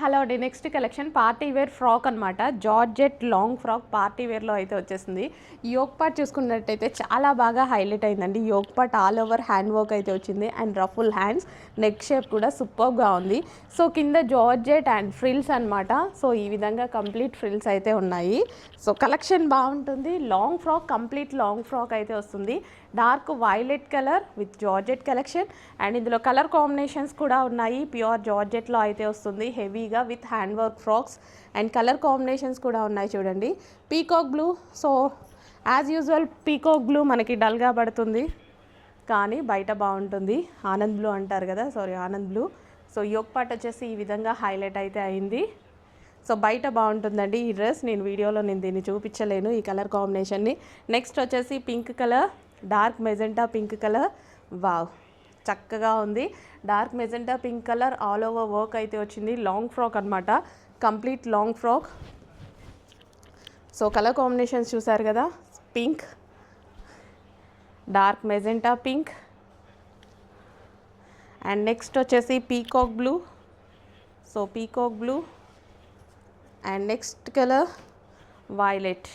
Hello అండి. Next collection party wear frock అనమాట. Georgette long frock party వేర్లో అయితే వచ్చేసింది. యోక్ పార్ట్ చూసుకున్నట్టయితే చాలా బాగా హైలైట్ అయిందండి. Yoke part all over hand work అయితే వచ్చింది and ruffle hands, neck shape కూడా సూపర్గా ఉంది. సో కింద జార్జెట్ అండ్ ఫ్రిల్స్ అనమాట. సో ఈ విధంగా కంప్లీట్ ఫ్రిల్స్ అయితే ఉన్నాయి. సో కలెక్షన్ బాగుంటుంది. Long frock, complete long frock అయితే వస్తుంది. Dark violet colour with georgette collection and ఇందులో కలర్ కాంబినేషన్స్ కూడా ఉన్నాయి. ప్యూర్ జార్జెట్లో అయితే వస్తుంది హెవీగా with hand work frocks and colour combinations కూడా ఉన్నాయి చూడండి. Peacock blue. So as usual peacock blue మనకి డల్గా పడుతుంది కానీ బయట బాగుంటుంది. ఆనంద్ బ్లూ అంటారు కదా, sorry Anand blue. So yoke part వచ్చేసి ఈ విధంగా హైలైట్ అయితే అయింది. సో బయట బాగుంటుందండి ఈ డ్రెస్. నేను వీడియోలో దీన్ని చూపించలేను ఈ కలర్ కాంబినేషన్ని. నెక్స్ట్ వచ్చేసి pink colour, dark magenta pink colour. Wow, చక్కగా ఉంది. Dark magenta pink colour all over work అయితే వచ్చింది. లాంగ్ ఫ్రాక్ అనమాట, complete long frock. So colour combinations చూసారు కదా, pink, dark magenta pink and next వచ్చేసి peacock blue. So peacock blue and next colour violet.